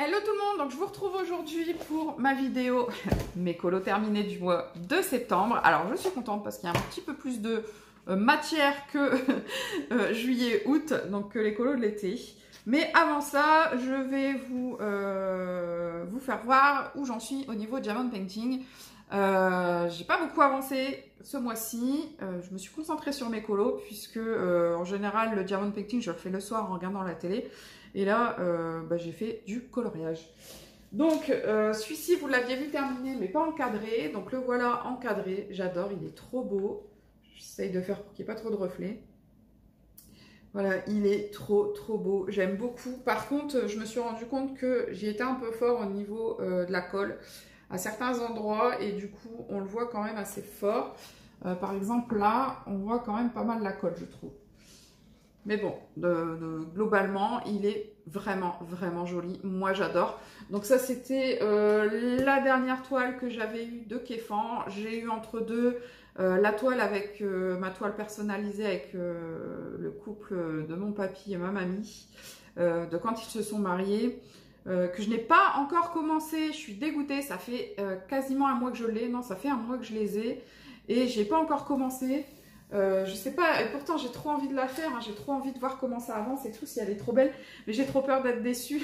Hello tout le monde, donc je vous retrouve aujourd'hui pour ma vidéo mes colos terminés du mois de septembre. Alors je suis contente parce qu'il y a un petit peu plus de matière que juillet-août, donc que les colos de l'été. Mais avant ça, je vais vous faire voir où j'en suis au niveau diamond painting. J'ai pas beaucoup avancé ce mois-ci, je me suis concentrée sur mes colos puisque en général le diamond painting je le fais le soir en regardant la télé. Et là, j'ai fait du coloriage. Donc, celui-ci, vous l'aviez vu terminé, mais pas encadré. Donc, le voilà encadré. J'adore, il est trop beau. J'essaye de faire pour qu'il n'y ait pas trop de reflets. Voilà, il est trop beau. J'aime beaucoup. Par contre, je me suis rendu compte que j'y étais un peu fort au niveau de la colle à certains endroits. Et du coup, on le voit quand même assez fort. Par exemple, là, on voit quand même pas mal la colle, je trouve. Mais bon, globalement, il est vraiment joli. Moi, j'adore. Donc ça, c'était la dernière toile que j'avais eue de Kéfan. J'ai eu entre deux la toile avec ma toile personnalisée avec le couple de mon papy et ma mamie, de quand ils se sont mariés, que je n'ai pas encore commencé. Je suis dégoûtée. Ça fait quasiment un mois que je l'ai. Non, ça fait un mois que je les ai. Et j'ai pas encore commencé. Je sais pas, et pourtant j'ai trop envie de la faire, hein, j'ai trop envie de voir comment ça avance et tout, si elle est trop belle, mais j'ai trop peur d'être déçue.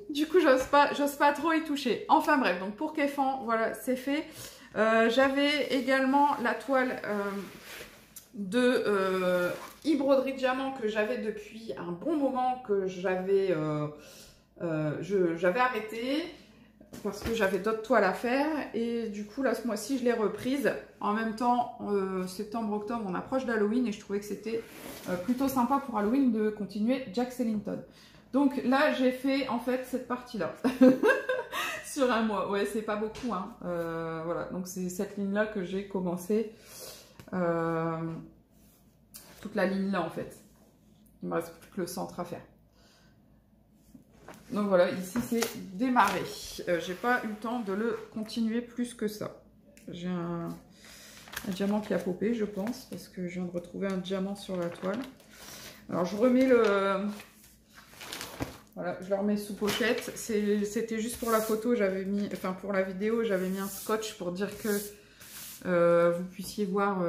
Du coup, j'ose pas trop y toucher. Enfin bref, donc pour Kéfan, voilà, c'est fait. J'avais également la toile de e-broderie diamant que j'avais depuis un bon moment, que j'avais arrêté. Parce que j'avais d'autres toiles à faire et du coup là ce mois-ci je l'ai reprise. En même temps septembre-octobre on approche d'Halloween et je trouvais que c'était plutôt sympa pour Halloween de continuer Jack Skellington. Donc là j'ai fait en fait cette partie là sur un mois. Ouais, c'est pas beaucoup hein. Voilà, donc c'est cette ligne là que j'ai commencé, toute la ligne là en fait. Il me reste plus que le centre à faire. Donc voilà, ici c'est démarré. J'ai pas eu le temps de le continuer plus que ça. J'ai un diamant qui a popé, je pense, parce que je viens de retrouver un diamant sur la toile. Alors je remets le... Voilà, je le remets sous pochette. C'était juste pour la photo, j'avais mis... Enfin pour la vidéo, j'avais mis un scotch pour dire que vous puissiez voir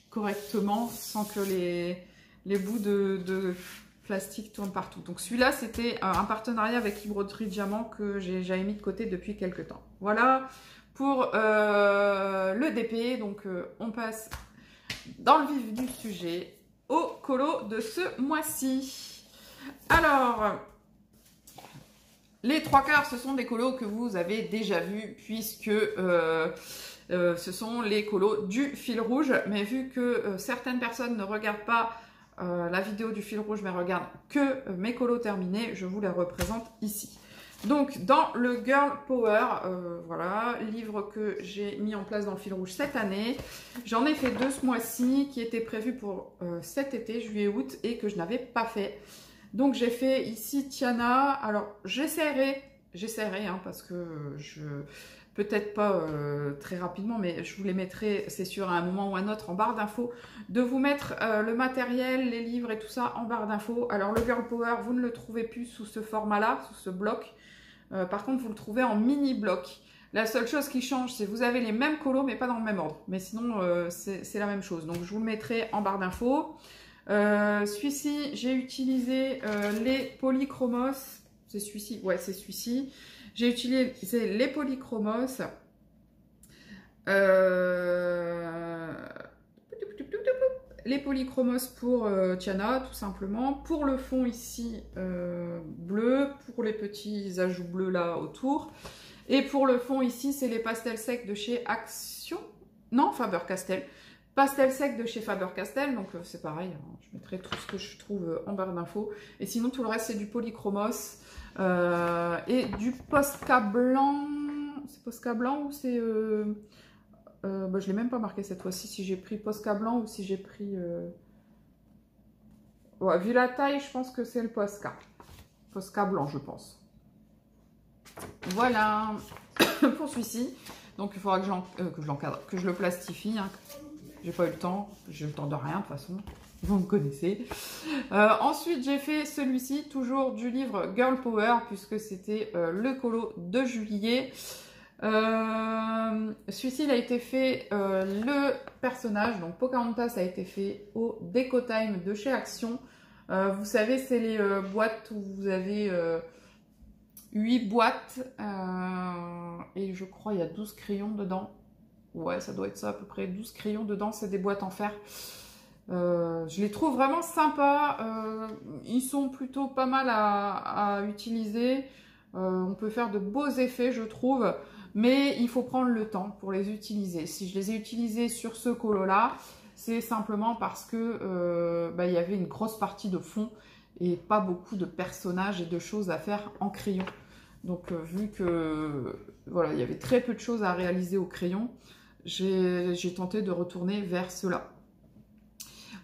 correctement sans que les bouts de plastique tourne partout. Donc celui-là, c'était un partenariat avec e-broderie diamant que j'avais mis de côté depuis quelques temps. Voilà pour le DP. Donc on passe dans le vif du sujet au colo de ce mois-ci. Alors, les trois quarts, ce sont des colos que vous avez déjà vus puisque ce sont les colos du fil rouge. Mais vu que certaines personnes ne regardent pas la vidéo du fil rouge, mais regarde que mes colos terminés, je vous les représente ici. Donc dans le Girl Power, voilà, livre que j'ai mis en place dans le fil rouge cette année. J'en ai fait deux ce mois-ci qui étaient prévus pour cet été, juillet-août, et que je n'avais pas fait. Donc j'ai fait ici Tiana. Alors j'essaierai hein, parce que peut-être pas très rapidement, mais je vous les mettrai, c'est sûr, à un moment ou à un autre en barre d'infos, de vous mettre le matériel, les livres et tout ça en barre d'infos. Alors le Girl Power, vous ne le trouvez plus sous ce format-là, sous ce bloc. Par contre, vous le trouvez en mini bloc. La seule chose qui change, c'est que vous avez les mêmes colos, mais pas dans le même ordre. Mais sinon, c'est la même chose. Donc je vous le mettrai en barre d'infos. Celui-ci, j'ai utilisé les polychromos. C'est celui-ci, ouais, c'est celui-ci. J'ai utilisé les polychromos. Les polychromos pour Tiana, tout simplement. Pour le fond ici, bleu. Pour les petits ajouts bleus là autour. Et pour le fond ici, c'est les pastels secs de chez Action. Non, Faber-Castell. Pastel sec de chez Faber-Castell, donc c'est pareil, hein, je mettrai tout ce que je trouve en barre d'infos. Et sinon, tout le reste, c'est du polychromos et du Posca blanc. C'est Posca blanc ou c'est... je ne l'ai même pas marqué cette fois-ci, si j'ai pris Posca blanc ou si j'ai pris... Ouais, vu la taille, je pense que c'est le Posca. Posca blanc, je pense. Voilà pour celui-ci. Donc, il faudra que je l'encadre, que je le plastifie, hein. J'ai pas eu le temps. J'ai le temps de rien de toute façon. Vous me connaissez. Ensuite, j'ai fait celui-ci, toujours du livre Girl Power, puisque c'était le colo de juillet. Celui-ci, il a été fait, le personnage, donc Pocahontas, a été fait au Déco Time de chez Action. Vous savez, c'est les boîtes où vous avez 8 boîtes et je crois il y a 12 crayons dedans. Ouais, ça doit être ça à peu près, 12 crayons dedans, c'est des boîtes en fer. Je les trouve vraiment sympas, ils sont plutôt pas mal à utiliser, on peut faire de beaux effets je trouve, mais il faut prendre le temps pour les utiliser. Si je les ai utilisés sur ce colo là, c'est simplement parce que il y avait une grosse partie de fond et pas beaucoup de personnages et de choses à faire en crayon. Donc vu que voilà, il y avait très peu de choses à réaliser au crayon, j'ai tenté de retourner vers cela.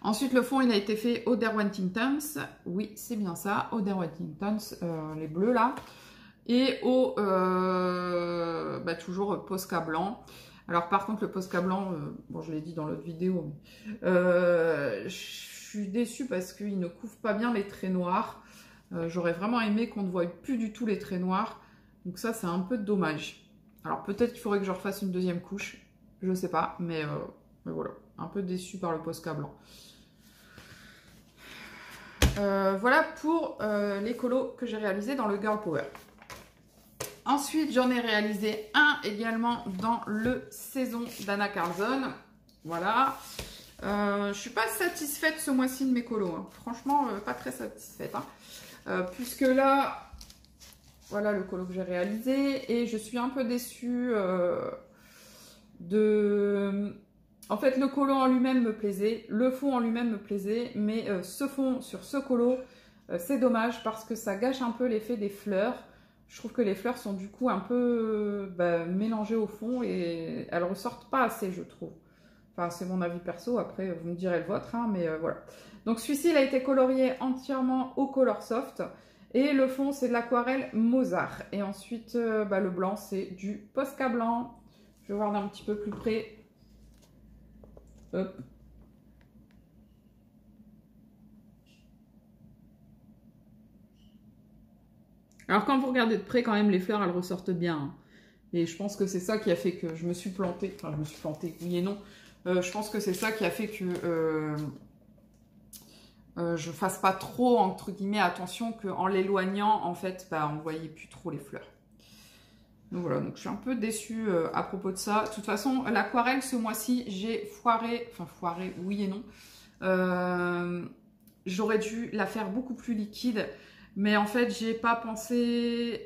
Ensuite, le fond, il a été fait au Derwent's Thames. Oui, c'est bien ça, au Derwent's Thames, les bleus là. Et au toujours Posca blanc. Alors par contre, le Posca blanc, bon, je l'ai dit dans l'autre vidéo, je suis déçue parce qu'il ne couvre pas bien les traits noirs. J'aurais vraiment aimé qu'on ne voie plus du tout les traits noirs. Donc ça, c'est un peu dommage. Alors peut-être qu'il faudrait que je refasse une deuxième couche. Je sais pas, mais voilà. Un peu déçue par le Posca blanc. Voilà pour les colos que j'ai réalisés dans le Girl Power. Ensuite, j'en ai réalisé un également dans le Saison d'Anna Carlson. Voilà. Je suis pas satisfaite ce mois-ci de mes colos. Hein. Franchement, pas très satisfaite. Hein. Puisque là, voilà le colo que j'ai réalisé. Et je suis un peu déçue En fait, le colo en lui-même me plaisait. Le fond en lui-même me plaisait. Mais ce fond sur ce colo, c'est dommage parce que ça gâche un peu l'effet des fleurs. Je trouve que les fleurs sont du coup un peu mélangées au fond et elles ressortent pas assez, je trouve. Enfin, c'est mon avis perso, après vous me direz le vôtre, hein, mais voilà. Donc celui-ci, il a été colorié entièrement au Color Soft. Et le fond, c'est de l'aquarelle Mozart. Et ensuite, le blanc, c'est du Posca blanc. Je vais voir d'un petit peu plus près. Hop. Alors quand vous regardez de près, quand même, les fleurs, elles ressortent bien. Hein. Et je pense que c'est ça qui a fait que je me suis plantée. Enfin, je me suis plantée, oui et non. Je pense que c'est ça qui a fait que je fasse pas trop, entre guillemets, attention qu'en l'éloignant, en fait, on voyait plus trop les fleurs. Donc voilà, donc je suis un peu déçue à propos de ça. De toute façon, l'aquarelle, ce mois-ci, j'ai foiré, enfin foiré, oui et non. J'aurais dû la faire beaucoup plus liquide. Mais en fait, j'ai pas pensé...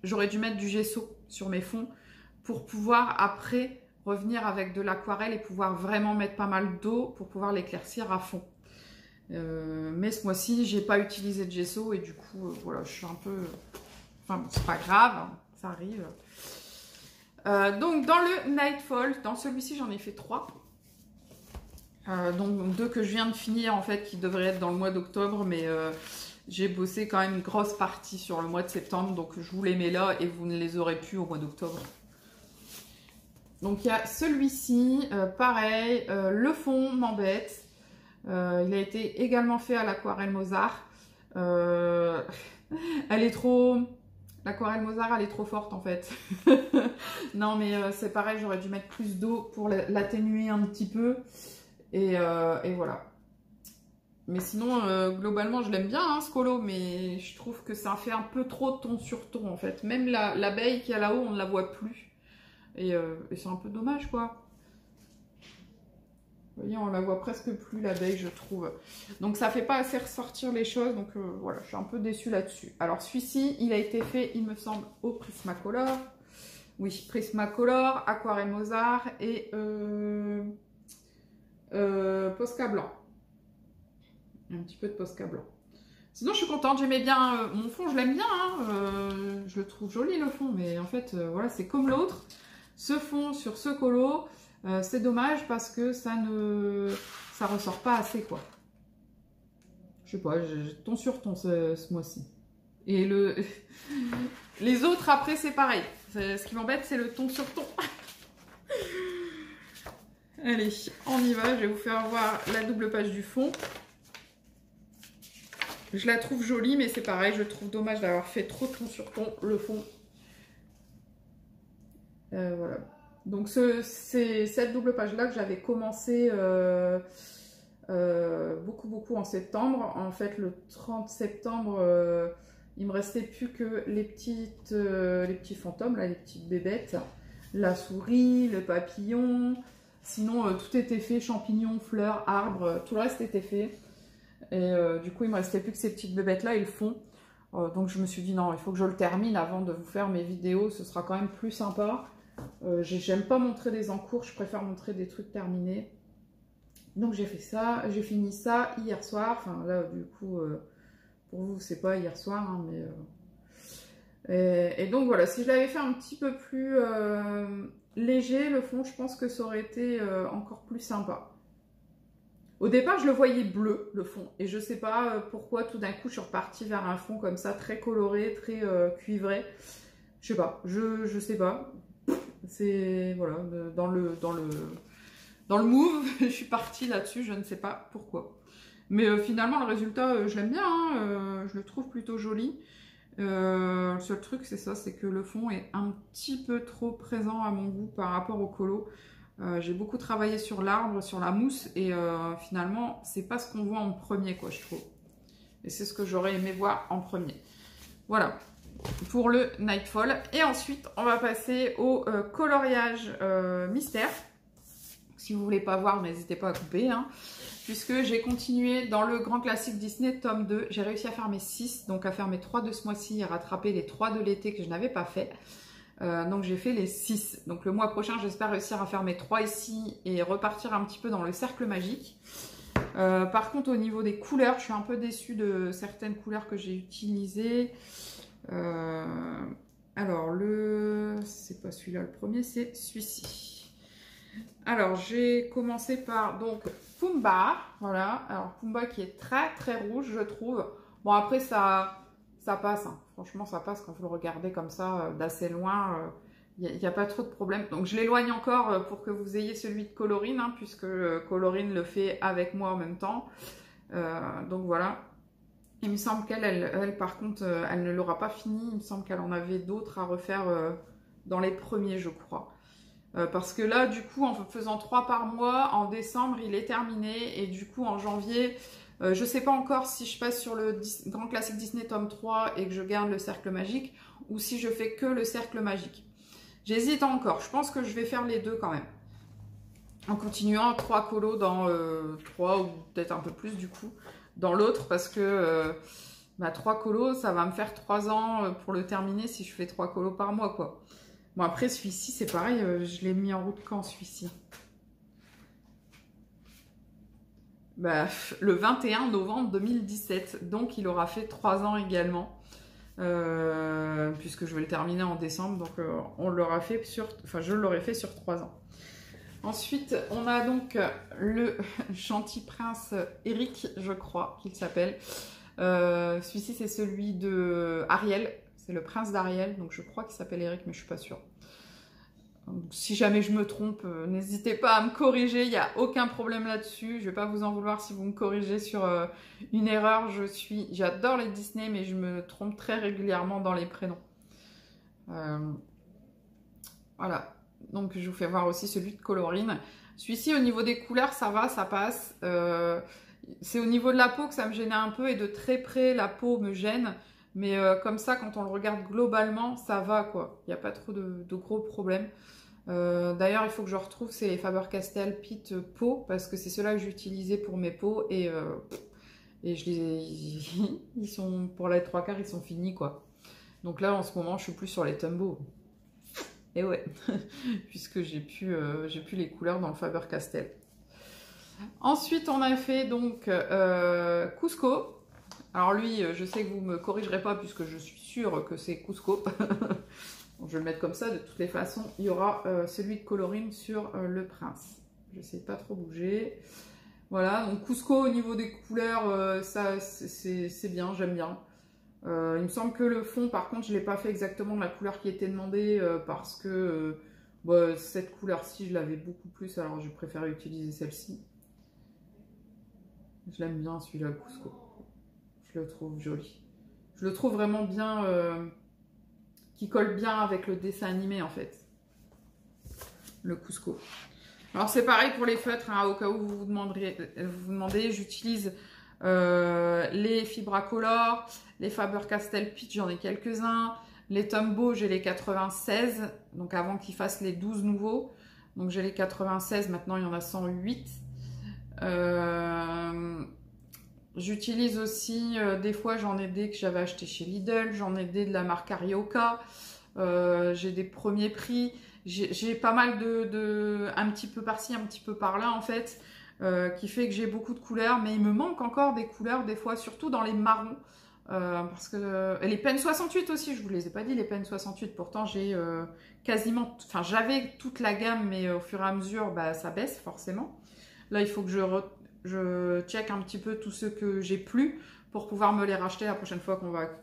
j'aurais dû mettre du gesso sur mes fonds pour pouvoir après revenir avec de l'aquarelle et pouvoir vraiment mettre pas mal d'eau pour pouvoir l'éclaircir à fond. Mais ce mois-ci, j'ai pas utilisé de gesso et du coup, voilà, je suis un peu... Enfin, bon, c'est pas grave, hein, ça arrive. Donc, dans le Nightfall, dans celui-ci, j'en ai fait 3. Donc, 2 que je viens de finir, en fait, qui devraient être dans le mois d'octobre, mais... j'ai bossé quand même une grosse partie sur le mois de septembre, donc je vous les mets là et vous ne les aurez plus au mois d'octobre. Donc il y a celui-ci, pareil, le fond m'embête. Il a été également fait à l'aquarelle Mozart. Elle est trop... L'aquarelle Mozart, elle est trop forte en fait. Non mais c'est pareil, j'aurais dû mettre plus d'eau pour l'atténuer un petit peu. Et voilà. Mais sinon, globalement, je l'aime bien, hein, ce colo, mais je trouve que ça fait un peu trop ton sur ton, en fait. Même l'abeille qui est là-haut, on ne la voit plus. Et c'est un peu dommage, quoi. Vous voyez, on la voit presque plus, l'abeille, je trouve. Donc, ça fait pas assez ressortir les choses, donc voilà, je suis un peu déçue là-dessus. Alors, celui-ci, il a été fait, il me semble, au Prismacolor. Oui, Prismacolor, Aquarelle Mozart et Posca blanc. Un petit peu de Posca blanc. Sinon, je suis contente. J'aimais bien mon fond, je l'aime bien. Hein, je le trouve joli, le fond. Mais en fait, voilà, c'est comme l'autre. Ce fond sur ce colo, c'est dommage parce que ça ressort pas assez, quoi. Je sais pas, j'ai ton sur ton ce mois-ci. Et les autres, après, c'est pareil. Ce qui m'embête, c'est le ton sur ton. Allez, on y va. Je vais vous faire voir la double page du fond. Je la trouve jolie, mais c'est pareil, je trouve dommage d'avoir fait trop de fond sur le fond. Voilà. Donc c'est cette double page-là que j'avais commencé beaucoup en septembre. En fait, le 30 septembre, il me restait plus que les petits fantômes, là, les petites bébêtes. La souris, le papillon. Sinon, tout était fait, champignons, fleurs, arbres, tout le reste était fait. Et du coup, il me restait plus que ces petites bébêtes-là et le fond. Donc je me suis dit non, il faut que je le termine avant de vous faire mes vidéos, ce sera quand même plus sympa. J'aime pas montrer des encours, je préfère montrer des trucs terminés. Donc j'ai fait ça, j'ai fini ça hier soir. Enfin là, du coup, pour vous, c'est pas hier soir, hein, mais... Et donc voilà, si je l'avais fait un petit peu plus léger, le fond, je pense que ça aurait été encore plus sympa. Au départ, je le voyais bleu, le fond, et je sais pas pourquoi tout d'un coup, je suis repartie vers un fond comme ça, très coloré, très cuivré. Je sais pas, je sais pas. C'est, voilà, dans le move, je suis partie là-dessus, je ne sais pas pourquoi. Mais finalement, le résultat, je l'aime bien, hein, je le trouve plutôt joli. Le seul truc, c'est ça, c'est que le fond est un petit peu trop présent à mon goût par rapport au colo. J'ai beaucoup travaillé sur l'arbre, sur la mousse, et finalement, c'est pas ce qu'on voit en premier, quoi, je trouve. Et c'est ce que j'aurais aimé voir en premier. Voilà, pour le Nightfall. Et ensuite, on va passer au coloriage mystère. Si vous voulez pas voir, n'hésitez pas à couper, hein, puisque j'ai continué dans le grand classique Disney, tome 2. J'ai réussi à faire mes 6, donc à faire mes 3 de ce mois-ci et à rattraper les 3 de l'été que je n'avais pas fait. Donc j'ai fait les 6. Donc le mois prochain, j'espère réussir à faire mes 3 ici et repartir un petit peu dans le cercle magique. Par contre, au niveau des couleurs, je suis un peu déçue de certaines couleurs que j'ai utilisées. Alors, c'est pas celui-là le premier, c'est celui-ci. Alors, j'ai commencé par donc Pumbaa. Voilà, alors Pumbaa qui est très rouge, je trouve. Bon, après, ça passe, hein. Franchement, ça passe quand vous le regardez comme ça, d'assez loin. Il n'y a pas trop de problème. Donc, je l'éloigne encore pour que vous ayez celui de Colorine, hein, puisque Colorine le fait avec moi en même temps. Donc, voilà. Il me semble qu'elle, par contre, elle ne l'aura pas fini. Il me semble qu'elle en avait d'autres à refaire dans les premiers, je crois. Parce que là, du coup, en faisant 3 par mois, en décembre, il est terminé. Et du coup, en janvier... je ne sais pas encore si je passe sur le Grand Classique Disney tome 3 et que je garde le cercle magique ou si je fais que le cercle magique. J'hésite encore. Je pense que je vais faire les deux quand même. En continuant 3 colos dans 3 ou peut-être un peu plus du coup dans l'autre parce que 3 colos, ça va me faire 3 ans pour le terminer si je fais 3 colos par mois, quoi. Bon, après, celui-ci, c'est pareil. Je l'ai mis en route quand, celui-ci? Le 21 novembre 2017, donc il aura fait 3 ans également, puisque je vais le terminer en décembre, donc on l'aura fait je l'aurais fait sur 3 ans. Ensuite, on a donc le Gentil Prince Eric, je crois qu'il s'appelle. Celui-ci, c'est celui de Ariel, c'est le prince d'Ariel, donc je crois qu'il s'appelle Eric, mais je suis pas sûre. Si jamais je me trompe, n'hésitez pas à me corriger, il n'y a aucun problème là-dessus. Je ne vais pas vous en vouloir si vous me corrigez sur une erreur. J'adore les Disney, mais je me trompe très régulièrement dans les prénoms. Voilà, donc je vous fais voir aussi celui de Colorine. Celui-ci, au niveau des couleurs, ça va, ça passe. C'est au niveau de la peau que ça me gênait un peu et de très près, la peau me gêne. Mais comme ça, quand on le regarde globalement, ça va, quoi. Il n'y a pas trop de gros problèmes. D'ailleurs, il faut que je retrouve ces Faber-Castell Pit peau, parce que c'est ceux-là que j'ai utilisés pour mes peaux. Et ils sont, pour les 3/4, ils sont finis, quoi. Donc là, en ce moment, je suis plus sur les Tumbo. Et ouais, puisque j'ai plus les couleurs dans le Faber-Castell. Ensuite, on a fait donc Cusco. Alors lui, je sais que vous ne me corrigerez pas puisque je suis sûre que c'est Cusco. Donc, je vais le mettre comme ça. De toutes les façons, il y aura celui de Colorine sur le prince. Je n'essaie pas trop bouger. Voilà, donc Cusco au niveau des couleurs, ça c'est bien, j'aime bien. Il me semble que le fond, par contre, je ne l'ai pas fait exactement de la couleur qui était demandée parce que Bon, cette couleur-ci, je l'avais beaucoup plus, alors je préfère utiliser celle-ci. Je l'aime bien celui-là, le Cusco. Je le trouve joli. Je le trouve vraiment bien, qui colle bien avec le dessin animé en fait. Le Cusco. Alors c'est pareil pour les feutres, hein, au cas où vous vous demandez, j'utilise les Fibracolor, les Faber-Castell Peach, j'en ai quelques-uns. Les Tombow, j'ai les 96, donc avant qu'ils fassent les 12 nouveaux. Donc j'ai les 96, maintenant il y en a 108. J'utilise aussi, des fois j'en ai des que j'avais acheté chez Lidl, j'en ai des de la marque Arioka, j'ai des premiers prix, j'ai pas mal un petit peu par-ci, un petit peu par-là en fait, qui fait que j'ai beaucoup de couleurs, mais il me manque encore des couleurs des fois, surtout dans les marrons, parce que les Pen 68 aussi, je vous les ai pas dit, les Pen 68, pourtant j'ai quasiment, enfin j'avais toute la gamme, mais au fur et à mesure, bah, ça baisse forcément. Là, il faut que je check un petit peu tous ceux que j'ai plus pour pouvoir me les racheter la prochaine fois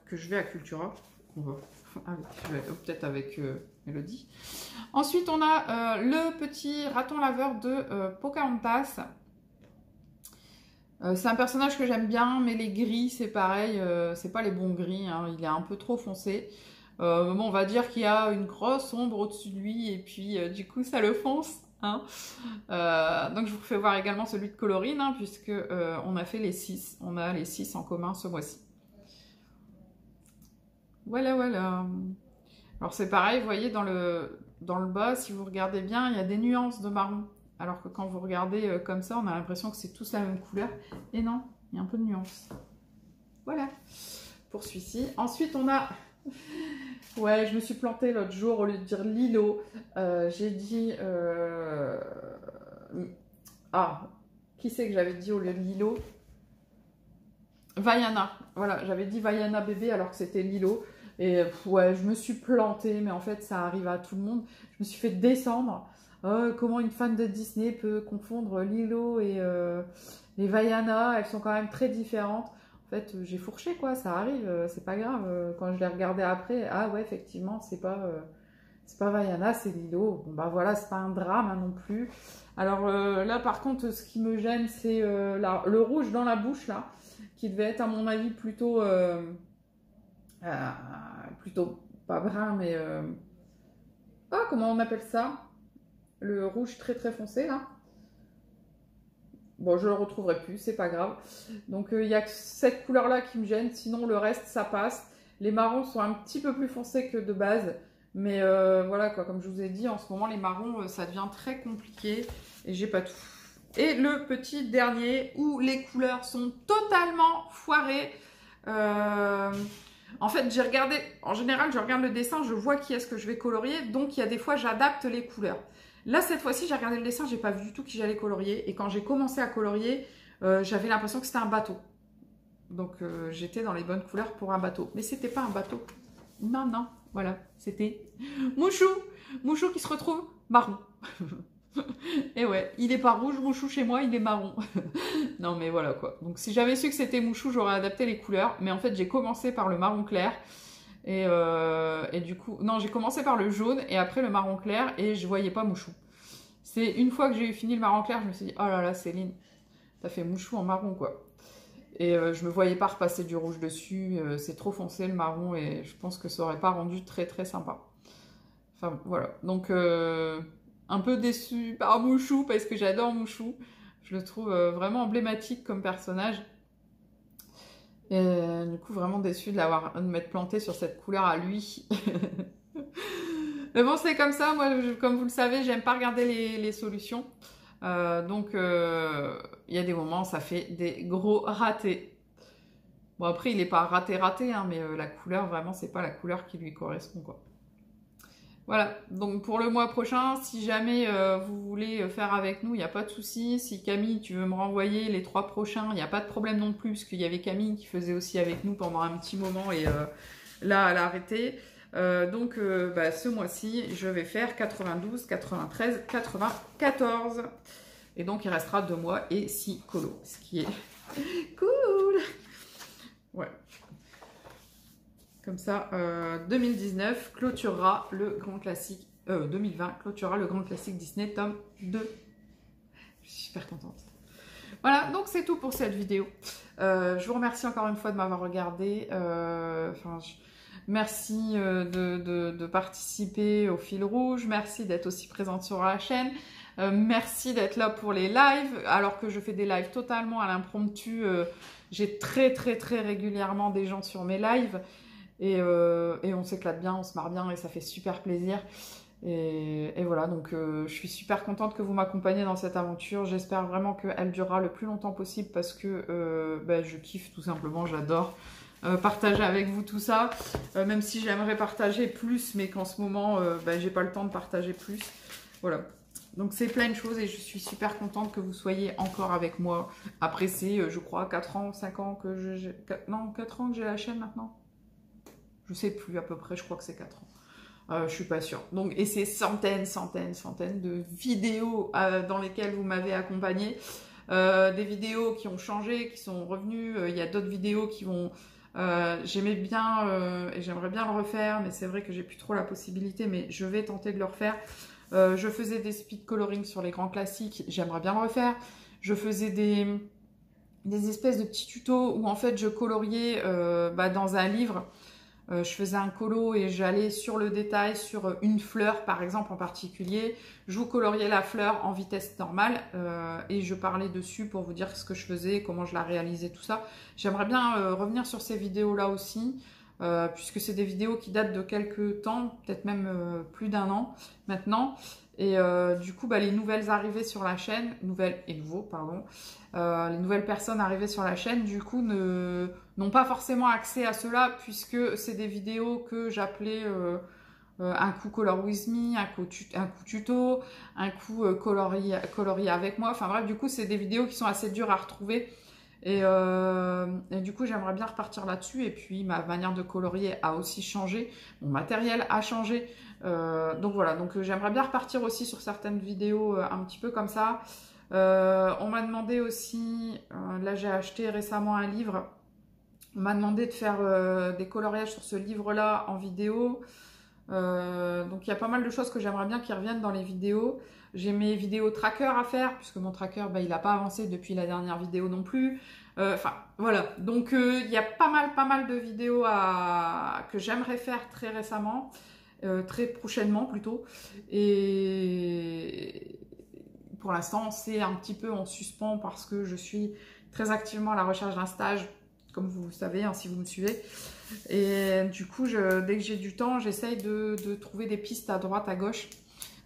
que je vais à Cultura. Peut-être avec Mélodie. Ensuite, on a le petit raton laveur de Pocahontas. C'est un personnage que j'aime bien, mais les gris, c'est pareil, c'est pas les bons gris, hein, il est un peu trop foncé. Bon, on va dire qu'il y a une grosse ombre au-dessus de lui, et puis du coup, ça le fonce. Hein. Donc je vous fais voir également celui de Colorine, hein, puisque on a fait les 6. On a les 6 en commun ce mois-ci. Voilà, voilà. Alors c'est pareil, vous voyez, dans le bas, si vous regardez bien, il y a des nuances de marron. Alors que quand vous regardez comme ça, on a l'impression que c'est tous la même couleur. Et non, il y a un peu de nuance. Voilà, pour celui-ci. Ensuite, on a... Ouais, je me suis plantée l'autre jour, au lieu de dire Lilo, j'ai dit... Ah, qui c'est que j'avais dit au lieu de Lilo? Vaiana. Voilà, j'avais dit Vaiana bébé alors que c'était Lilo. Et ouais, je me suis plantée, mais en fait, ça arrive à tout le monde. Je me suis fait descendre. Comment une fan de Disney peut confondre Lilo et Vaiana? Elles sont quand même très différentes. En fait, j'ai fourché, quoi, ça arrive, c'est pas grave. Quand je l'ai regardé après, ah ouais, effectivement, c'est pas Vaiana, c'est Lilo. Bon, bah voilà, c'est pas un drame hein, non plus. Alors là, par contre, ce qui me gêne, c'est le rouge dans la bouche, là, qui devait être, à mon avis, plutôt pas brun, mais... Ah, comment on appelle ça? Le rouge très très foncé, là. Bon, je le retrouverai plus, c'est pas grave. Donc, il y a que cette couleur-là qui me gêne. Sinon, le reste, ça passe. Les marrons sont un petit peu plus foncés que de base. Mais voilà, quoi, comme je vous ai dit, en ce moment, les marrons, ça devient très compliqué. Et j'ai pas tout. Et le petit dernier, où les couleurs sont totalement foirées. En fait, j'ai regardé... En général, je regarde le dessin, je vois qui est-ce que je vais colorier. Donc, il y a des fois, j'adapte les couleurs. Là, cette fois-ci, j'ai regardé le dessin, j'ai pas vu du tout qui j'allais colorier. Et quand j'ai commencé à colorier, j'avais l'impression que c'était un bateau. Donc, j'étais dans les bonnes couleurs pour un bateau. Mais c'était pas un bateau. Non, non, voilà. C'était Mouchou. Mouchou qui se retrouve marron. Et ouais, il est pas rouge, Mouchou chez moi, il est marron. Non, mais voilà quoi. Donc, si j'avais su que c'était Mouchou, j'aurais adapté les couleurs. Mais en fait, j'ai commencé par le marron clair. Et du coup, non, j'ai commencé par le jaune et après le marron clair et je voyais pas Mouchou. C'est une fois que j'ai fini le marron clair, je me suis dit, oh là là, Céline, t'as fait Mouchou en marron quoi. Et je me voyais pas repasser du rouge dessus, c'est trop foncé le marron et je pense que ça aurait pas rendu très très sympa. Enfin voilà, donc un peu déçue par Mouchou parce que j'adore Mouchou. Je le trouve vraiment emblématique comme personnage. Et du coup, vraiment déçue de m'être plantée sur cette couleur à lui. Mais bon, c'est comme ça. Moi, comme vous le savez, j'aime pas regarder les solutions. Donc, il y a des moments, ça fait des gros ratés. Bon, après, il n'est pas raté, hein, mais la couleur, vraiment, c'est pas la couleur qui lui correspond, quoi. Voilà, donc pour le mois prochain, si jamais vous voulez faire avec nous, il n'y a pas de souci. Si Camille, tu veux me renvoyer les 3 prochains, il n'y a pas de problème non plus, parce qu'il y avait Camille qui faisait aussi avec nous pendant un petit moment et là, elle a arrêté. Donc, ce mois-ci, je vais faire 92, 93, 94. Et donc, il restera 2 mois et 6 colos, ce qui est cool. Ouais. Comme ça, 2019 clôturera le grand classique, 2020 clôturera le grand classique Disney tome 2. Je suis super contente. Voilà, donc c'est tout pour cette vidéo. Je vous remercie encore une fois de m'avoir regardé. Merci de participer au fil rouge. Merci d'être aussi présente sur la chaîne. Merci d'être là pour les lives. Alors que je fais des lives totalement à l'impromptu, j'ai très régulièrement des gens sur mes lives. Et on s'éclate bien, on se marre bien et ça fait super plaisir. Et voilà, donc je suis super contente que vous m'accompagniez dans cette aventure. J'espère vraiment qu'elle durera le plus longtemps possible parce que je kiffe tout simplement, j'adore partager avec vous tout ça. Même si j'aimerais partager plus, mais qu'en ce moment, j'ai pas le temps de partager plus. Voilà. Donc c'est plein de choses et je suis super contente que vous soyez encore avec moi. Après c'est, je crois, 4 ans, 5 ans que non, 4 ans que j'ai la chaîne maintenant. Je sais plus à peu près, je crois que c'est 4 ans. Je suis pas sûre. Donc, et c'est centaines de vidéos dans lesquelles vous m'avez accompagné. Des vidéos qui ont changé, qui sont revenues. Il y a d'autres vidéos qui vont... j'aimais bien et j'aimerais bien le refaire, mais c'est vrai que j'ai plus trop la possibilité, mais je vais tenter de le refaire. Je faisais des speed coloring sur les grands classiques, j'aimerais bien le refaire. Je faisais des espèces de petits tutos où en fait je coloriais dans un livre. Je faisais un colo et j'allais sur le détail, sur une fleur par exemple en particulier. Je vous coloriais la fleur en vitesse normale et je parlais dessus pour vous dire ce que je faisais, comment je la réalisais, tout ça. J'aimerais bien revenir sur ces vidéos-là aussi, puisque c'est des vidéos qui datent de quelques temps, peut-être même plus d'1 an maintenant. Et du coup, les nouvelles arrivées sur la chaîne, les nouvelles personnes arrivées sur la chaîne, du coup, n'ont pas forcément accès à cela, puisque c'est des vidéos que j'appelais un coup Color With Me, un coup tuto, un coup colorier avec moi. Enfin bref, du coup, c'est des vidéos qui sont assez dures à retrouver. Et du coup, j'aimerais bien repartir là-dessus. Et puis, ma manière de colorier a aussi changé. Mon matériel a changé. Donc voilà, donc j'aimerais bien repartir aussi sur certaines vidéos un petit peu comme ça. On m'a demandé aussi, là j'ai acheté récemment un livre, on m'a demandé de faire des coloriages sur ce livre-là en vidéo. Donc il y a pas mal de choses que j'aimerais bien qui reviennent dans les vidéos. J'ai mes vidéos tracker à faire, puisque mon tracker, il n'a pas avancé depuis la dernière vidéo non plus. Enfin, voilà. Donc il y a pas mal de vidéos que j'aimerais faire très récemment. Très prochainement plutôt, et pour l'instant c'est un petit peu en suspens parce que je suis très activement à la recherche d'un stage, comme vous savez si vous me suivez, et du coup dès que j'ai du temps j'essaye de trouver des pistes à droite à gauche.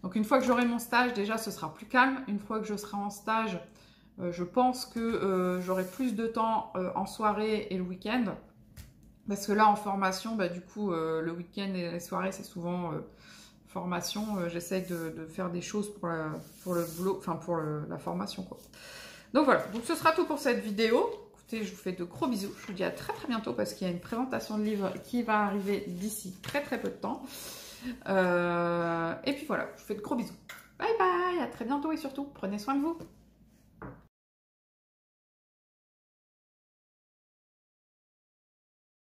Donc une fois que j'aurai mon stage, déjà ce sera plus calme. Une fois que je serai en stage, je pense que j'aurai plus de temps en soirée et le week-end. Parce que là, en formation, du coup, le week-end et les soirées, c'est souvent formation. J'essaye de faire des choses pour le boulot, enfin pour la formation, quoi. Donc voilà, donc ce sera tout pour cette vidéo. Écoutez, je vous fais de gros bisous. Je vous dis à très bientôt parce qu'il y a une présentation de livre qui va arriver d'ici très peu de temps. Et puis voilà, je vous fais de gros bisous. Bye bye, à très bientôt et surtout, prenez soin de vous.